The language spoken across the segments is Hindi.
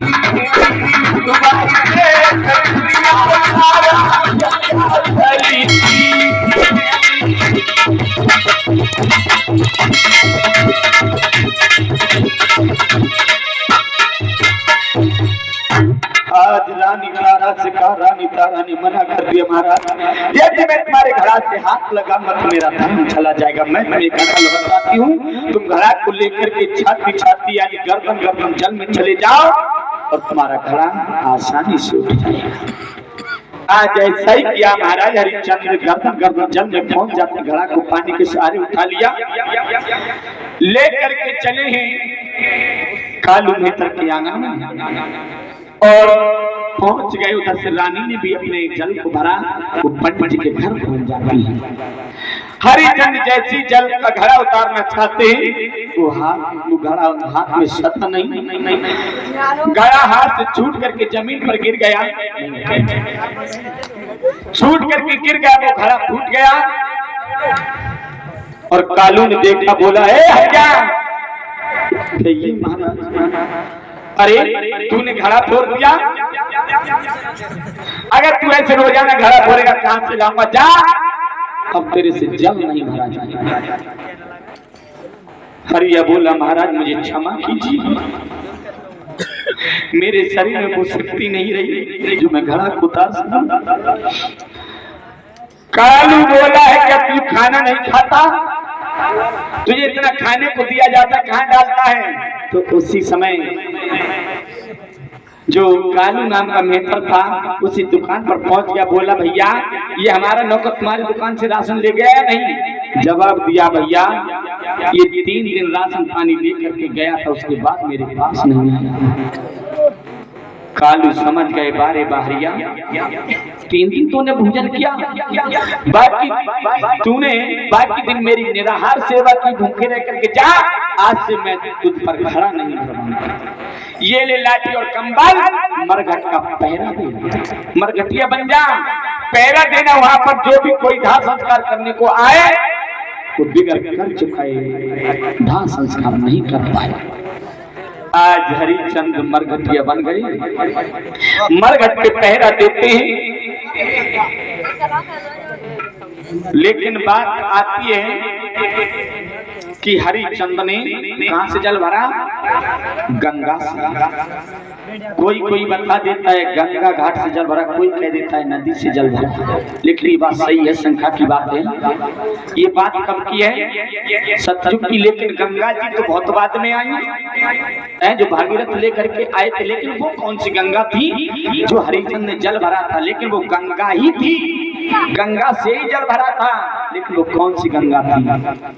आज रानी तारा से कहा, रानी तारा ने मना कर दिया महाराज, यदि मैं तुम्हारे घड़ा से हाथ लगा मत मेरा धर्म चला जाएगा। मैं तुम्हें घड़ा बताती हूँ, तुम घड़ा को लेकर के छाती छाती यानी गर्दन गर्दन जल में चले जाओ और तुम्हारा घड़ा आसानी से उठ जाएगा। आज ऐसा ही किया महाराज हरिश्चंद्र, गर्दन गर्दन जल में पहुंच जाते, घड़ा को पानी के सहारे उठा लिया, लेकर के चले हैं कालू मेहतर के आंगन में और पहुंच गए। उधर से रानी ने भी अपने जल को भरा, वो पंडित जी के घर पहुंच जाती है। हरिचंद जैसी जल का घड़ा उतारना चाहते हैं, वो घड़ा हाथ में सत नहीं, घड़ा हाथ से छूट करके जमीन पर गिर गया, छूट करके गिर गया, वो घड़ा फूट गया। और कालू ने देखा, बोला है क्या ये महाराज, अरे तूने घड़ा फोड़ दिया, अगर तू ऐसे रोजाना घड़ा फोड़ेगा कहां से लाऊंगा, जा अब तेरे से जल नहीं भरा जाएगा। हरिया बोला, महाराज मुझे क्षमा कीजिए, मेरे शरीर में वो शक्ति नहीं रही जो मैं घड़ा को उतार सकूं। कालू बोला है क्या तू खाना नहीं खाता, तुझे इतना खाने को दिया जाता कहां डालता है। तो उसी समय जो कालू नाम का मेहतर था उसी दुकान पर पहुंच गया, बोला भैया ये हमारा नौकर तुम्हारी दुकान से राशन ले गया नहीं। जवाब दिया, भैया ये 3 दिन राशन पानी लेकर के गया था, उसके बाद मेरे पास नहीं आया। कालू समझ गए, बारे बाहरिया 3 दिन तूने भोजन किया, बाकी दिन मेरी निराहार सेवा की, भूखे रह करके जा, आज से मैं तुझ पर खड़ा नहीं करूंगा। ये ले लाठी और कंबल, मरघट का पहरा दे, मरघटिया बन जा, पहरा देना, वहां पर जो भी कोई दाह संस्कार करने को आए तो बिगड़ कर चुकाए, दाह संस्कार नहीं कर पाए। आज हरिचंद मरघटिया बन गए, मरघट पे पहरा देते हैं। लेकिन बात आती है कि हरिचंद ने कहां से जल भरा, गंगा से। कोई बता देता है गंगा घाट से जल भरा, कोई कह देता है नदी से जल भरा, लेकिन ये बात सही है, संख्या की बात है। ये बात कब की है, सतयुग की, लेकिन गंगा जी तो बहुत बाद में आई, जो भागीरथ लेकर के आए थे। लेकिन वो कौन सी गंगा थी जो हरिचंद ने जल भरा था, लेकिन वो गंगा ही थी, गंगा से ही जल भरा था। लेकिन वो कौन सी गंगा थी,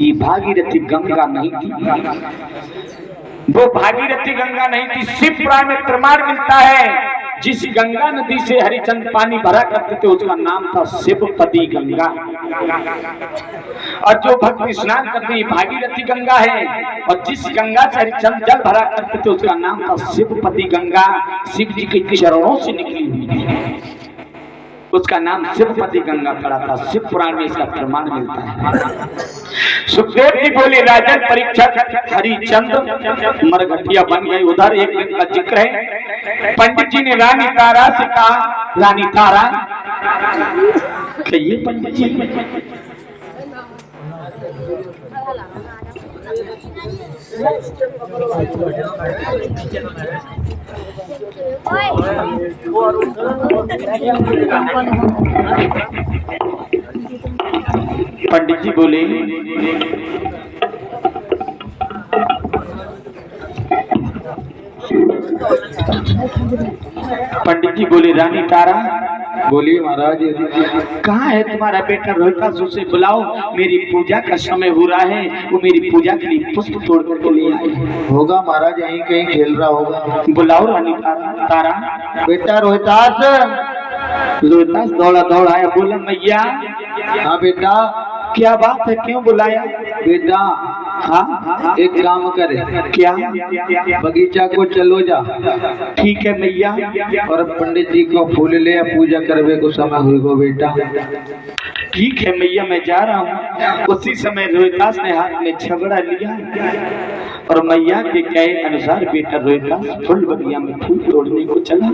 ये भागीरथी गंगा नहीं थी, वो भागीरथी गंगा नहीं थी। शिव पुराण में प्रमाण मिलता है, जिस गंगा नदी से हरिचंद पानी भरा करते थे उसका नाम था शिवपति गंगा, और जो भक्त स्नान करते हैं भागीरथी गंगा है। और जिस गंगा से हरिचंद जल भरा करते थे उसका नाम था शिवपति गंगा, शिव जी के चरणों से निकली हुई थी, उसका नाम शिवपति गंगा पड़ा था। शिव पुराण में इसका प्रमाण मिलता है। सुखदेव जी बोले, राजन परीक्षक हरिचंद मरघटिया बन गए। उधर एक दिन का जिक्र है, पंडित जी ने रानी तारा से कहा, रानी तारा कहिए पंडित जी, पंडित जी बोले, पंडित जी बोले, रानी तारा बोलिए महाराज, कहाँ है तुम्हारा बेटा रोहितासुर, से बुलाओ, मेरी पूजा का समय हो रहा है, वो मेरी पूजा के लिए पुष्प तोड़ करके ले आए। होगा महाराज, यहीं कहीं खेल रहा होगा, बुलाओ रानी तारा। बेटा रोहितास, रोहितास दौड़ा दौड़ा आया, बोला मैया। हाँ बेटा, क्या बात है, क्यों बुलाया? बेटा हाँ एक काम करे, क्या? बगीचा को चलो जा। ठीक है मैया। और पंडित जी को फूल ले, पूजा करवे को समय हुई गो बेटा। ठीक है मैया मैं जा रहा हूँ। उसी समय रोहिदास ने हाथ में छबड़ा लिया और मैया के कहे अनुसार बेटा रोहिदास फूल बगिया में फूल तोड़ने को चला।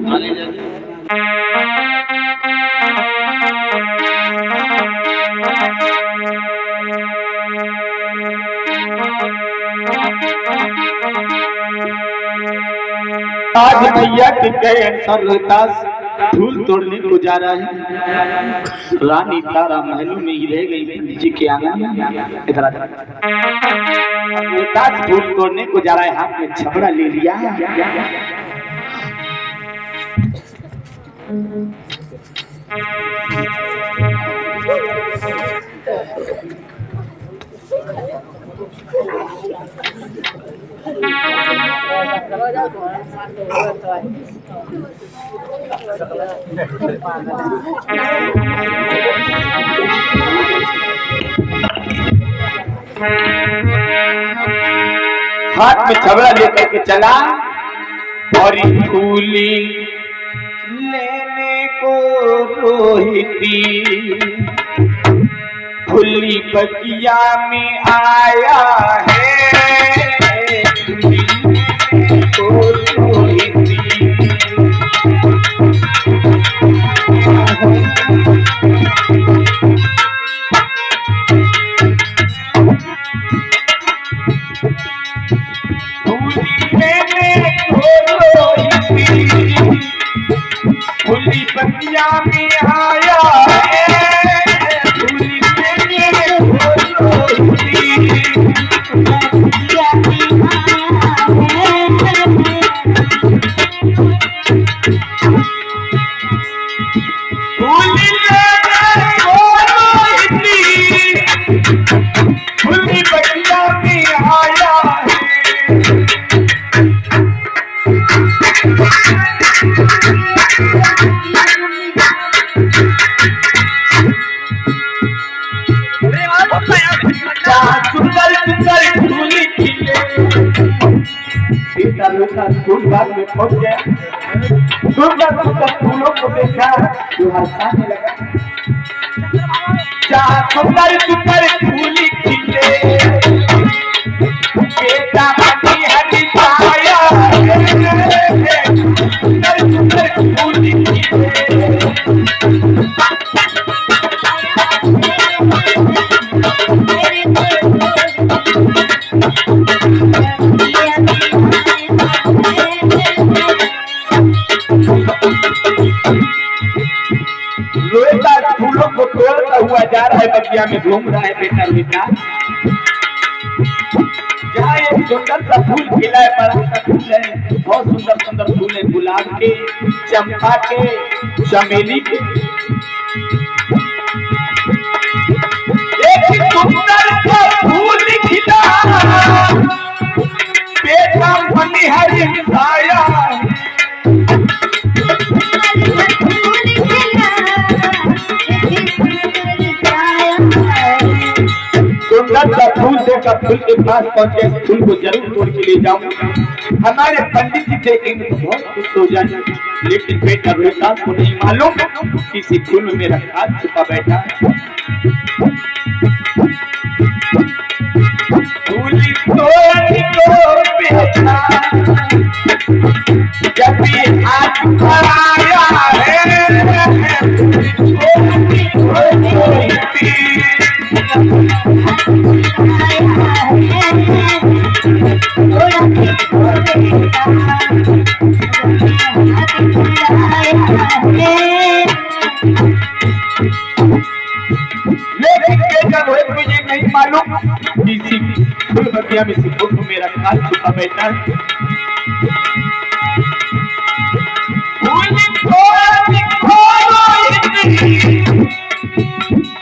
आज मैया के कहे अनुसार रोहिदास फूल तोड़ने को जा रहा है। रानी तारा महलों में ही रह गई पंडित जी के आंगन में। इधर रोहिदास फूल तोड़ने को जा रहा है, हाथ में छबड़ा ले लिया। हाथ में छबड़ा लेकर के चला और फूली लेने को रोहिती फूली बगिया में आया है। तो रोहिती फूली बगिया में आया है। फूली बगिया में आया फूल बाग में पहुंच गया। सुंदर सुंदर फूलों को देखा जो हंसाने लगा। सुंदर सुंदर फूल खिले बेटा मनी हरी छाया। सुंदर सुंदर फूल रोहिदास फूलों को तोड़ता हुआ जा रहा है, बगिया में घूम रहा है बेटा रोहिदास। जहाँ एक सुंदर सा फूल खिला है, बड़ा सा फूल है, बहुत सुंदर सुंदर फूल है, गुलाब के, चंपा के, चमेली के। एक सुंदर सा फूल खिला बेटा मनी हरी छाया। फूल देखकर फूल के पास पहुंचे, फूल को जरूर तोड़ के ले जाऊंगा। हमारे पंडित जी देखेंगे तो बहुत खुश हो जाएंगे, लेकिन बेटा रोहिदास को नहीं मालूम किसी फूल में मेरा हाथ छुपा बैठा है। फूल बेटा जब भी हाथ बढ़ाया है लेकिन बेटा रोहित मुझे नहीं मालूम किसी फूल बगिया में से फूल मेरा हाथ छुपा बैठा है।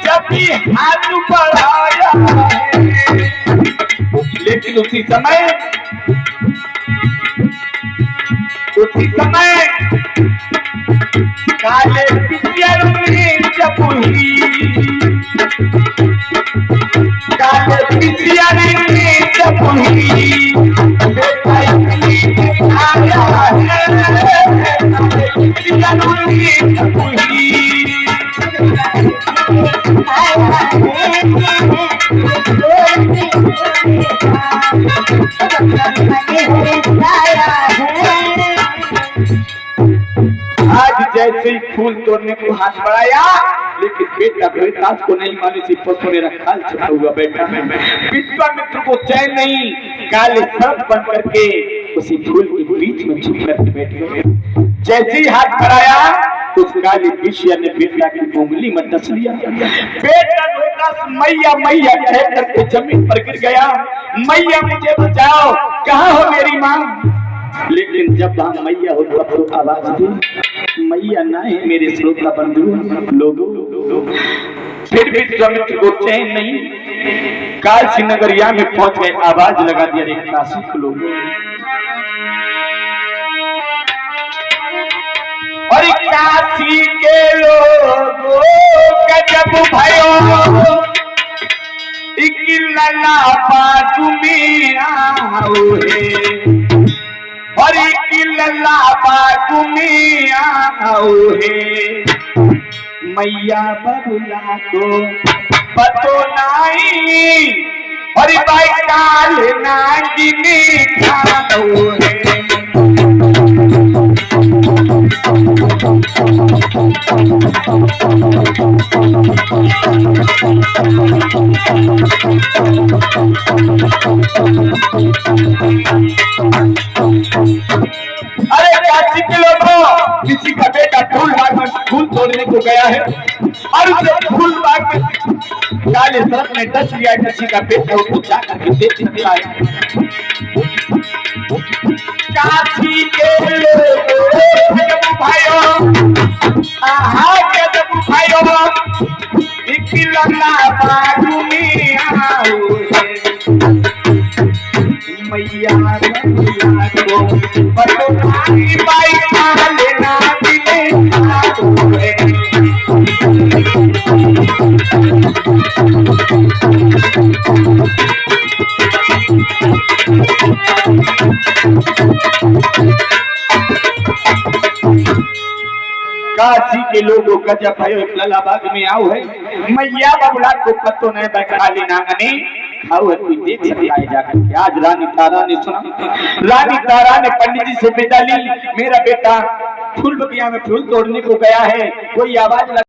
जब भी हाथ बढ़ाया है, लेकिन उसी समय काले पियर में चपुही काले पियर में चपुही बेटा आया है। पियर में चपुही आज जैसे ही फूल तोड़ने को हाथ बढ़ाया, लेकिन बेटा रोहितास को नहीं मालूम सी पशु मेरा खाल छुपा हुआ बेटा। विश्वामित्र को चैन नहीं, काले सर्प बन करके उसी फूल के बीच में छुप कर बैठ गए। जैसे ही हाथ बढ़ाया, उस काली विषया ने बेटा की उंगली में डस लिया। बेटा रोहितास मैया मैया कह करके जमीन पर गिर गया। मैया मुझे बचाओ, कहाँ हो मेरी माँ? लेकिन जब हम मैया हो तब तो आवाज दी, मैया ना है मेरे श्रोता बंधु लोगों। फिर भी विश्वामित्र को चैन नहीं, काशी नगरिया में पहुंच गए, आवाज लगा दिया रे काशी के लोगों। और काशी के लोगों गजब भयो, इकिलना बाजू में आओ है, और इकिलना बाजू में आओ है। मैया बबुला को पतो नहीं, और भाई काल नागिनी खाओ है। अरे काशी के लोगों, किसी का बेटा फूल बाग में फूल तोड़ने को गया है, और उस फूल बाग में काले सर्प ने डस लिया। किसी का बेटा उसको जाकर के देख सकता है। काशी के लोगों भाइयों, आहा के भाइयों, इकिलना बाजू में आओ है। मैया बबुला को पतो नहीं, बाई काल नागिनी खाओ है। काशी के लोगों गजब भयो, इकलला बाग में आओ है। मैया बबुला को पतो नहीं, बाई काल नागिनी खाओ है। कोई देख सकता है जाकर। आज रानी तारा ने सुना, रानी तारा ने पंडित जी से विदा ली, मेरा बेटा फूल बगिया में फूल तोड़ने को गया है। कोई आवाज